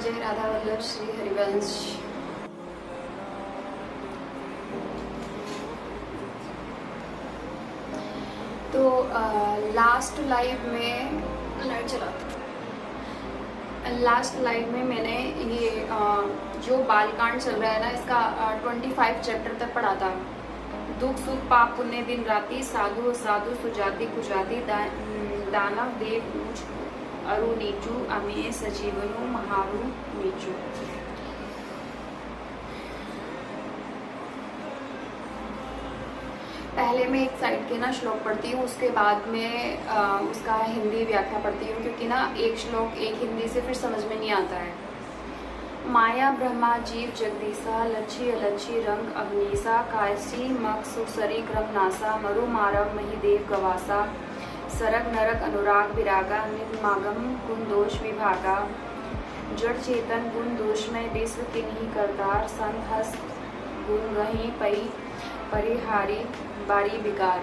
जय राधा वल्लभ श्री हरिवंश। तो last live में लाइट चलाते, लास्ट लाइव में मैंने ये जो बालकांड चल रहा है ना, इसका 25 चैप्टर तक पढ़ा था। दुख सुख पाप पुण्य दिन राति, साधु साधु सुजाति कुजाति, दानव देव ऊंच अरु नीचू, अमेय सजीवनु महारु नीचू। पहले मैं एक साइड के ना श्लोक पढ़ती हूँ, उसके बाद में उसका हिंदी व्याख्या पढ़ती हूँ, क्योंकि ना एक श्लोक एक हिंदी से फिर समझ में नहीं आता है। माया ब्रह्मा जीव जगदीसा, लच्छी अलच्छी रंग अग्निसा, कायसी मक सुसरी क्रम नासा, मरु मारव महिदेव गवासा, सरग नरक अनुराग विरागा, निर्मागम गुण दोष विभागा, जड़ चेतन गुण दोषमय विश्व किन्हीं करतार, संत हस गुण गही पई परिहारी बारी विकार,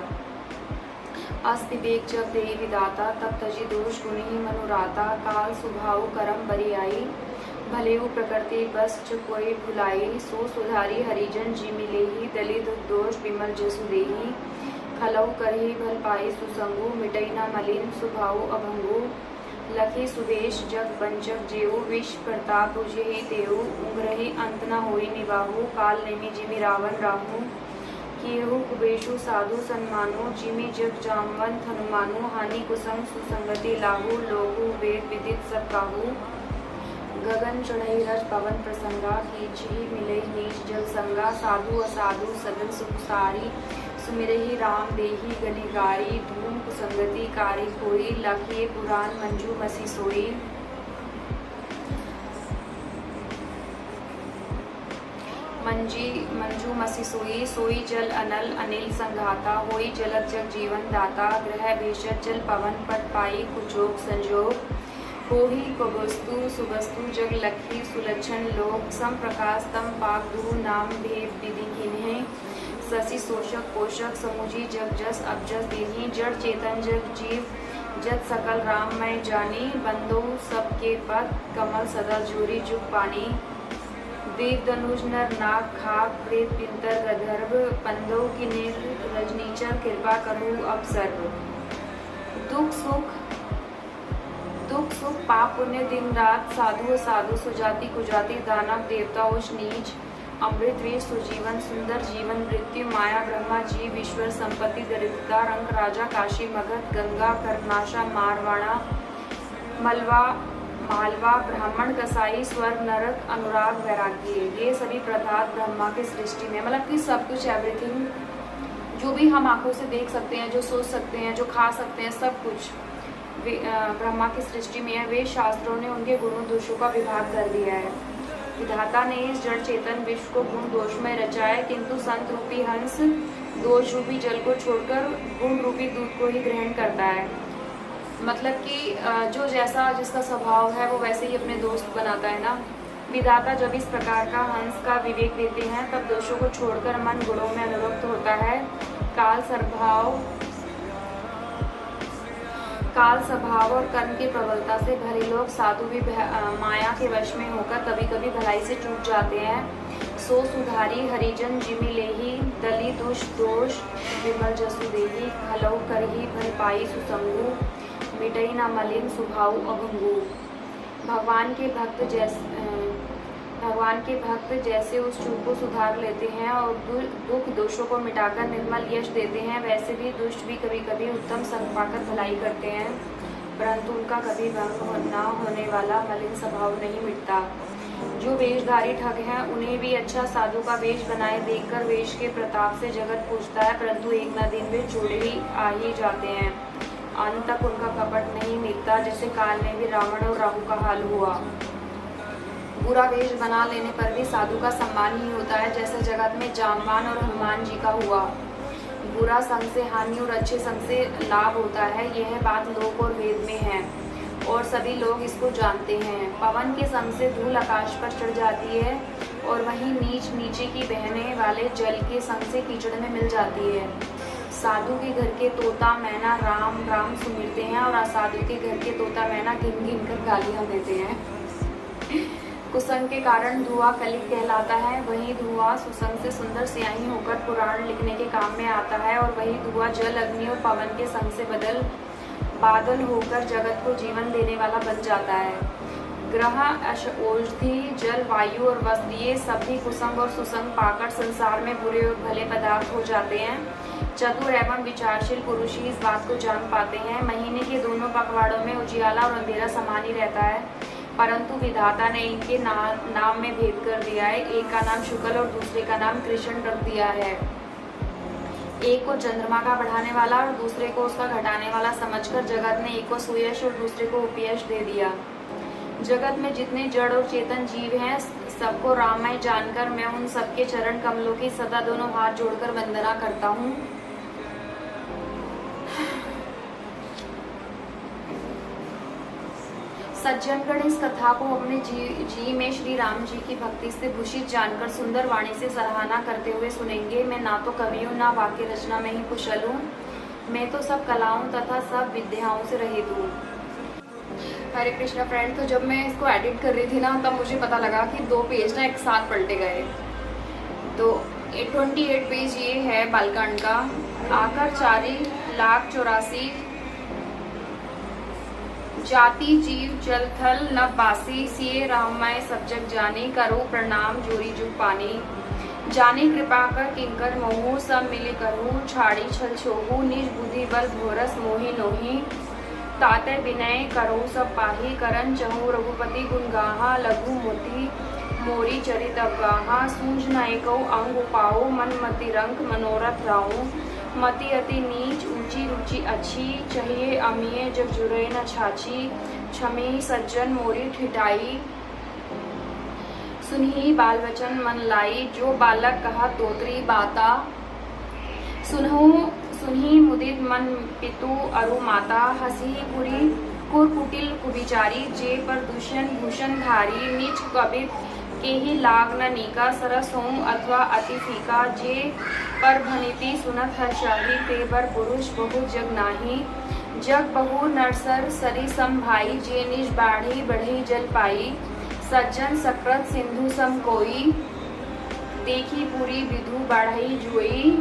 अस विवेक जब देहि विदाता, तब तजी दोष गुण ही मनुराता, काल सुभाव करम बरियाई, भले वो प्रकृति बस कोई भुलाई, सो सुधारी हरिजन जी मिले ही, दलित दोष विमल जसु देही, खलऊ करही भल पाई सुसंगु, मिटई न मलिन सुभाव अभंगु, लखी सुदेश जग पंचक जेऊ, विष प्रताप तुझे ही तेऊ, उग्रही अंत न होई निबाहु, काल नेमि जिमि रावण राहु, कियहु कुबेशु साधु सन्मानु, जिमि जग जामवंत हनुमानु, हानि कुसंग सुसंगति लाहु, लोहु वेद विदित सब काहू, गगन चढ़ई रज पवन प्रसंगा, कीचही मिलई नीच जल संगा, साधु असाधु सदन सुख सारी, सुमिरहि राम देही गलिगारी, धूम कुसंगति कारी कोई, लखिए पुराण मंजू मसी सोई, मंजू मसी सोई, सोई जल अनल अनिल संघाता, होई जलक जग जीवन दाता, ग्रह भेषज जल पवन पट पाई, कुचोक संजोग, होही कवस्तु सुवस्तु जग लखी सुलक्षण लोक, सम प्रकाश तम पाक दू नाम भेद विधि किन्हें, शशि शोषक पोषक समुझी जग जस अबजस देही, जड़ चेतन जग जीव जत सकल राममय जानी, बंदो सबके पद कमल सदा जोरी जुग पानी, देव धनुष नर नाग खाक प्रेत पिंतर गंधर्व, पंदो की नीर रजनीचर कृपा करूँ अब सर्व, दुख सुख पाप पुण्य दिन रात, साधु साधु सुजाति कुजाति, दानव देवता उच्च नीच, अमृत वीर सुजीवन सुंदर जीवन, मृत्यु माया ब्रह्मा जीव ईश्वर, संपत्ति दरिद्रता रंग राजा, काशी मगध गंगा कर्नाशा मारवाड़ा मलवा मालवा, ब्राह्मण कसाई स्वर्ग नरक अनुराग वैराग्य, ये सभी पदार्थ ब्रह्मा की सृष्टि में, मतलब कि सब कुछ एवरीथिंग जो भी हम आंखों से देख सकते हैं, जो सोच सकते हैं, जो खा सकते हैं, सब कुछ ब्रह्मा की सृष्टि में है। वे शास्त्रों ने उनके गुणों दोषों का विभाग कर दिया है। विधाता ने इस जड़ चेतन विश्व को गुण दोष में रचा है, किंतु संत रूपी हंस दोष रूपी जल को छोड़कर गुण रूपी दूध को ही ग्रहण करता है। मतलब कि जो जैसा जिसका स्वभाव है वो वैसे ही अपने दोस्त बनाता है ना। विधाता जब इस प्रकार का हंस का विवेक देते हैं तब दोषों को छोड़कर मन गुणों में अनुरक्त होता है। काल स्वभाव और कर्म की प्रबलता से भले लोग साधु भी माया के वश में होकर कभी कभी भलाई से चूक जाते हैं। सो सुधारी हरिजन जिमि लेही, दली दुष्ट दोष विमल जसु देही, खलऊ करही भल पाई सुसंगु, मिटई न मलिन सुभाव अभंगु। भगवान के भक्त जैसे उस चूक को सुधार लेते हैं और दुख दोषों को मिटाकर निर्मल यश देते हैं, वैसे भी दुष्ट भी कभी कभी उत्तम संग पाकर भलाई करते हैं, परंतु उनका कभी भंग न होने वाला मलिन स्वभाव नहीं मिटता। जो वेशधारी ठग हैं उन्हें भी अच्छा साधु का वेश बनाए देखकर वेश के प्रताप से जगत पूछता है, परंतु एक न दिन वे चूड़े ही आ ही जाते हैं। अंत तक उनका कपट नहीं मिटता, जैसे काल में भी रावण और राहु का हाल हुआ। बुरा वेश बना लेने पर भी साधु का सम्मान ही होता है, जैसे जगत में जामवान और हनुमान जी का हुआ। बुरा संग से हानि और अच्छे संग से लाभ होता है, यह बात लोक और वेद में है और सभी लोग इसको जानते हैं। पवन के संग से धूल आकाश पर चढ़ जाती है और वहीं नीचे की बहने वाले जल के संग से कीचड़ में मिल जाती है। साधु के घर के तोता मैना राम राम सुमिरते हैं और असाधु के घर के तोता मैना गिन गिन कर गालियाँ देते हैं। कुसंग के कारण धुआं कलिक कहलाता है। वही धुआं सुसंग से सुंदर स्याही होकर पुराण लिखने के काम में आता है। और वही धुआं जल, अग्नि और पवन के संग से बादल होकर जगत को जीवन देने वाला बन जाता है। ग्रह, औषधि, जल, वायु और वस्त्र, ये सभी कुसंग और सुसंग पाकर संसार में बुरे और भले पदार्थ हो जाते हैं। चतुर एवं विचारशील पुरुष ही इस बात को जान पाते हैं। महीने के दोनों पखवाड़ों में उजियाला और अंधेरा समान ही रहता है, परंतु विधाता ने इनके नाम में भेद कर दिया है। एक का नाम शुक्ल और दूसरे का नाम कृष्ण रख दिया है। एक को चंद्रमा का बढ़ाने वाला और दूसरे को उसका घटाने वाला समझकर जगत ने एक को सुयश और दूसरे को उपयश दे दिया। जगत में जितने जड़ और चेतन जीव हैं, सबको राममय जानकर मैं उन सबके चरण कमलों की सदा दोनों हाथ जोड़कर वंदना करता हूँ। सज्जनगण इस कथा को अपने जी में श्री राम जी की भक्ति से भूषित जानकर सुंदर वाणी से सराहना करते हुए सुनेंगे। मैं ना तो कवि हूँ, ना वाक्य रचना में ही कुशल हूँ। मैं तो सब कलाओं तथा सब विद्याओं से रहित हूँ। हरे कृष्णा फ्रेंड, तो जब मैं इसको एडिट कर रही थी ना, तब मुझे पता लगा कि 2 पेज ना एक साथ पलटे गए। तो 28 पेज ये है बालकांड का। आकर 4,84,000 जाति जीव जल थल नववासी, सिए राममय सब जग जानी, करो प्रणाम जोरी जुग पानी। जाने कृपा कर किंकर मोहू, सब मिली करू छाड़ी छल छोहू, निज बुद्धि बल भोरस मोहि नोही। ताते विनय करो सब पाही, करन चहु रघुपति गुण गाहा, लघु मोती मोरी चरित अवगाहा। सूझ नायको अंग उपाओ, मन मति रंग मनोरथ राऊ। मति अति नीच ऊंची रुचि अच्छी, चाहिए अमिये जग जुरे न छाछी। क्षमी सज्जन मोरी ठिठाई, सुनही बाल वचन मन लाई। जो बालक कहा तोतरी बाता, सुनही मुदित मन पितु अरु माता। हसी पुरी कुरकुटिल कुविचारी, जे पर दूषण भूषण धारी। नीच कबित के ही लाग न नीका, सरस हों अथवा अति फीका। जे पर भनिति सुनत हर्षाही, ते बर पुरुष बहु जग नाही। जग बहु नरसर सरी सम भाई, जे निज बाढ़ी बढ़ी जल पाई। सज्जन सकृत सिंधु सम कोई, देखी पूरी विधु बढ़ई जुई।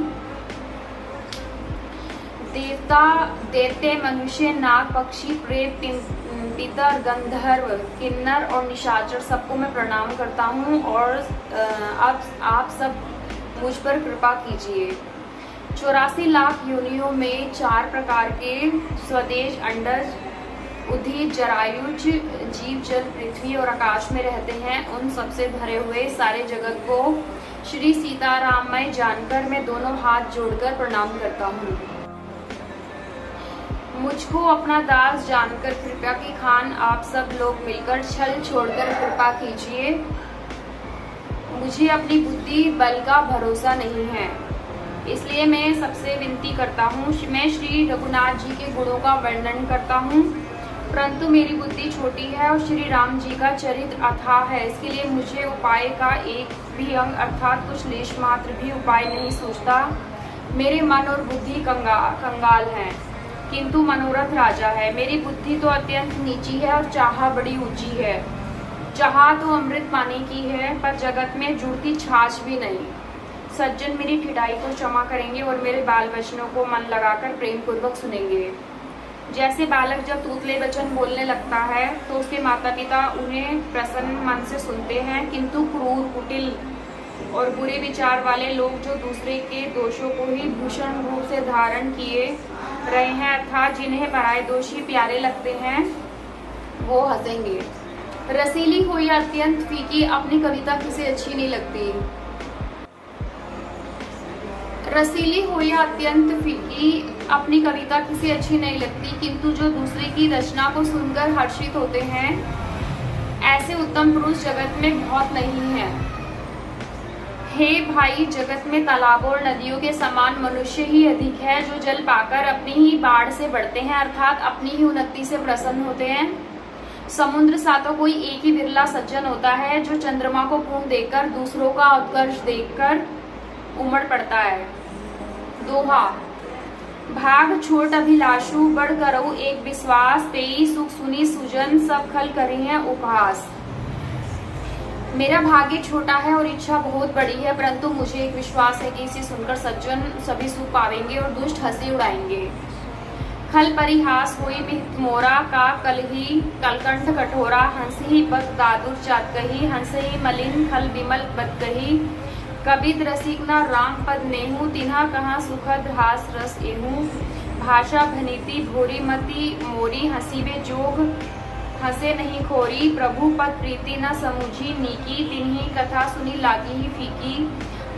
देवते मनुष्य नाग पक्षी प्रेत पितर गंधर्व किन्नर और निशाचर सबको मैं प्रणाम करता हूँ। और अब आप सब मुझ पर कृपा कीजिए। 84 लाख योनियों में 4 प्रकार के स्वदेश अंडज उद्भिद जरायुज जीव जल पृथ्वी और आकाश में रहते हैं। उन सबसे भरे हुए सारे जगत को श्री सीताराममय जानकर मैं दोनों हाथ जोड़कर प्रणाम करता हूँ। मुझको अपना दास जानकर कृपा की खान आप सब लोग मिलकर छल छोड़कर कृपा कीजिए। मुझे अपनी बुद्धि बल का भरोसा नहीं है, इसलिए मैं सबसे विनती करता हूँ। मैं श्री रघुनाथ जी के गुणों का वर्णन करता हूँ, परंतु मेरी बुद्धि छोटी है और श्री राम जी का चरित्र अथाह है। इसके लिए मुझे उपाय का एक भी अंग अर्थात कुछ लेश मात्र भी उपाय नहीं सूझता। मेरे मन और बुद्धि कंगाल हैं, किंतु मनोरथ राजा है। मेरी बुद्धि तो अत्यंत नीची है और चाह बड़ी ऊंची है। चाह तो अमृत पानी की है, पर जगत में जुड़ती छाछ भी नहीं। सज्जन मेरी ठिठाई को क्षमा करेंगे और मेरे बाल वचनों को मन लगाकर प्रेम पूर्वक सुनेंगे। जैसे बालक जब तूतले वचन बोलने लगता है तो उसके माता पिता उन्हें प्रसन्न मन से सुनते हैं, किंतु क्रूर कुटिल और बुरे विचार वाले लोग जो दूसरे के दोषों को ही भूषण रूप से धारण किए रहे हैं अर्थात जिन्हें पराये दोषी प्यारे लगते हैं, वो हंसेंगे। रसीली हो या अत्यंत फीकी, अपनी कविता किसे अच्छी नहीं लगती। रसीली हो या अत्यंत फीकी, अपनी कविता किसे अच्छी नहीं लगती, किंतु जो दूसरे की रचना को सुनकर हर्षित होते हैं, ऐसे उत्तम पुरुष जगत में बहुत नहीं है। हे भाई, जगत में तालाबों और नदियों के समान मनुष्य ही अधिक है, जो जल पाकर अपनी ही बाढ़ से बढ़ते हैं अर्थात अपनी ही उन्नति से प्रसन्न होते हैं। समुद्र सा तो कोई एक ही बिरला सज्जन होता है, जो चंद्रमा को पूर्ण देकर दूसरों का उत्कर्ष देखकर उमड़ पड़ता है। दोहा, भाग छोट अभिलाषु बढ़ करो एक विश्वास, पेई सुख सुनी सुजन सब खल करी है उपहास। मेरा भाग्य छोटा है और इच्छा बहुत बड़ी है, परंतु मुझे एक विश्वास है कि इसे सुनकर सज्जन सभी सुख पावेंगे और दुष्ट हंसी उड़ाएंगे। खल परिहास होई मिहित मोरा का कलही कलकंठ कठोरा, हंस ही पद दादुर चात कही, हंस ही मलिन खल विमल बद कही, कबित रसिक न राम पद नेहू, तिन्हा कहाँ सुखद हास रस एहू, भाषा भनीति भोरी मति मोरी, हंसीबे जोग हंसे नहीं खोरी, प्रभु पद प्रीति न समुझी नीकी, तिन्ही कथा सुनी लागी ही फीकी,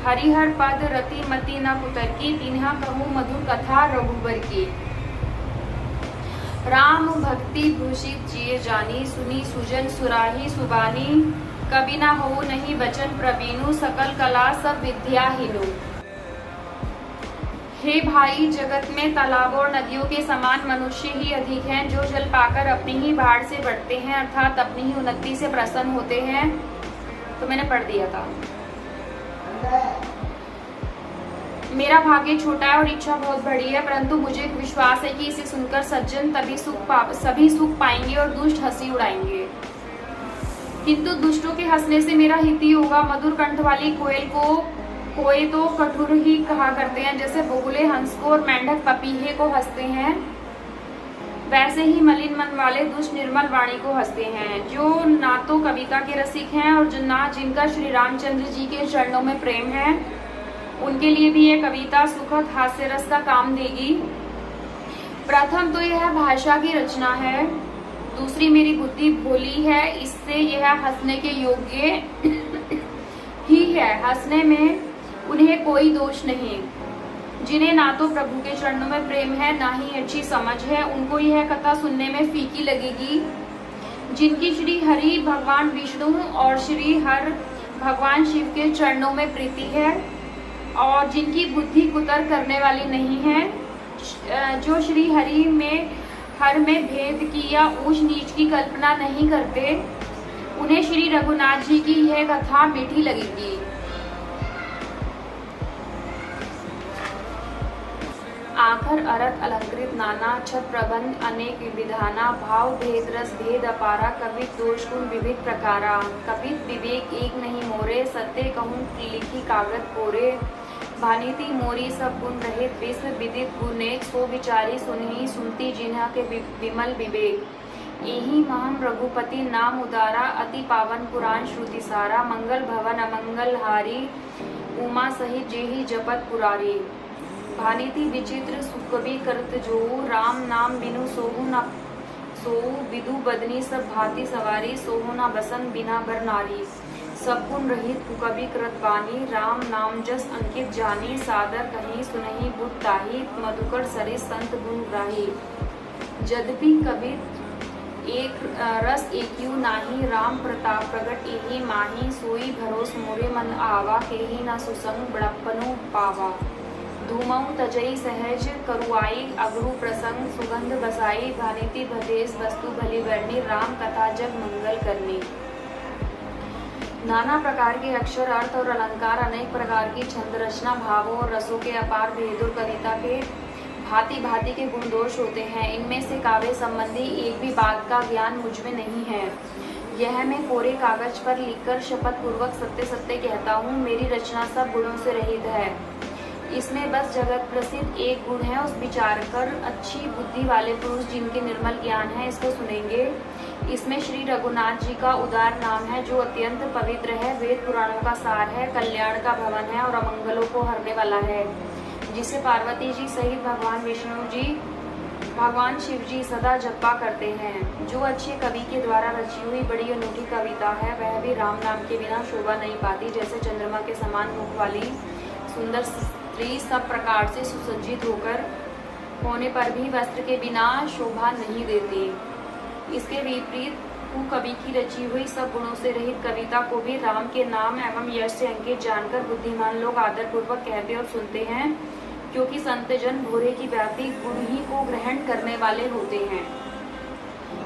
हरिहर पद रति मति न कुतरकी, तिन्हा कहूँ मधुर कथा रघुबर की। राम भक्ति भूषित जिय जानी, सुनी सुजन सुराही सुबानी, कभी ना हो नहीं वचन प्रवीणु, सकल कला सब विद्या हीनु। हे भाई, जगत में तालाबों और नदियों के समान मनुष्य ही अधिक हैं, जो जल पाकर अपनी ही बाढ़ से बढ़ते हैं, अर्थात अपनी ही उन्नति से प्रसन्न होते हैं। तो मैंने पढ़ दिया था। मेरा भाग्य छोटा है और इच्छा बहुत बड़ी है, परंतु मुझे एक विश्वास है कि इसे सुनकर सज्जन सभी सुख पाएंगे और दुष्ट हंसी उड़ाएंगे। किंतु दुष्टों के हंसने से मेरा हित ही होगा। मधुर कंठ वाली कोयल को कोई तो कठोर ही कहा करते हैं, जैसे बगुले हंस को और मेंढक पपीहे को हंसते हैं, वैसे ही मलिन मन वाले दुष्ट निर्मल वाणी को हंसते हैं। जो ना तो कविता के रसिक हैं और जो ना जिनका श्री रामचंद्र जी के चरणों में प्रेम है, उनके लिए भी यह कविता सुखद हास्य रस का काम देगी। प्रथम तो यह भाषा की रचना है, दूसरी मेरी बुद्धि भोली है, इससे यह हंसने के योग्य ही है। हंसने में उन्हें कोई दोष नहीं। जिन्हें ना तो प्रभु के चरणों में प्रेम है, ना ही अच्छी समझ है, उनको यह कथा सुनने में फीकी लगेगी। जिनकी श्री हरि भगवान विष्णु और श्री हर भगवान शिव के चरणों में प्रीति है और जिनकी बुद्धि कुतर करने वाली नहीं है, जो श्री हरि में हर में भेद की या ऊंच नीच की कल्पना नहीं करते, उन्हें श्री रघुनाथ जी की यह कथा मीठी लगेगी। आखर अरथ अलंकृत नाना, छत प्रबंध अनेक विधाना, भाव भेद रस भेद अपारा, कवित दोष गुण विविध प्रकारा, कवित विवेक एक नहीं मोरे, सत्य कहूँ लिखी कागज कोरे, भानीति मोरी सब गुण रहित, विश्व विदित गुणेक, सो विचारी सुनहि सुनती जिन्हा के विमल विवेक, यही महम रघुपति नाम उदारा, अति पावन पुराण श्रुति सारा, मंगल भवन अमंगल हारी, उमा सहित जेहि जपत पुरारी, भानीति विचित्र सुकवि करत जो, राम नाम बिनु सोहु न सोहु, विदु बदनी सब भांति सवारी, सोहु न बसन बिना बर नारी, सब गुण रहित कुकवि करत बानी, राम नाम जस अंकित जानी, सादर कहीं सुनहि बुद्ध ताही, मधुकर सरिस संत गुण राही, यद्यपि कवि एक रस एकयु नाही, राम प्रताप प्रगट एहि माही, सोई भरोस मोरे मन आवा, केहि न सुसंग बड़प्पनु पावा, धूमऊ तजई सहज करुआई, अगरु प्रसंग सुगंध बसाई, भानीति भदेश वस्तु भली वर्णी, राम कथा जग मंगल करनी। नाना प्रकार के अक्षर अर्थ और अलंकार, अनेक प्रकार की छंद रचना, भावों और रसों के अपार भेद और कविता के भांति भांति के गुण दोष होते हैं। इनमें से काव्य संबंधी एक भी बात का ज्ञान मुझ में नहीं है। यह मैं कोरे कागज पर लिखकर शपथ पूर्वक सत्य सत्य कहता हूँ। मेरी रचना सब गुणों से रहित है। इसमें बस जगत प्रसिद्ध एक गुण है, उस विचार कर अच्छी बुद्धि वाले पुरुष जिनके निर्मल ज्ञान है इसको सुनेंगे। इसमें श्री रघुनाथ जी का उदार नाम है जो अत्यंत पवित्र है, वेद पुराणों का सार है, कल्याण का भवन है और अमंगलों को हरने वाला है, जिसे पार्वती जी सहित भगवान विष्णु जी भगवान शिव जी सदा जपा करते हैं। जो अच्छे कवि के द्वारा रची हुई बड़ी अनूठी कविता है वह भी राम नाम के बिना शोभा नहीं पाती। जैसे चंद्रमा के समान मुख वाली सुंदर स्त्री सब प्रकार से सुसज्जित होने पर भी वस्त्र के बिना शोभा नहीं देती। इसके विपरीत कवि की रची हुई सब गुणों से रहित कविता को भी राम के नाम एवं यश से अंकित जानकर बुद्धिमान लोग आदर पूर्वक कहते और सुनते हैं, क्योंकि संत जन भोरे की व्यापी गुण ही को ग्रहण करने वाले होते हैं।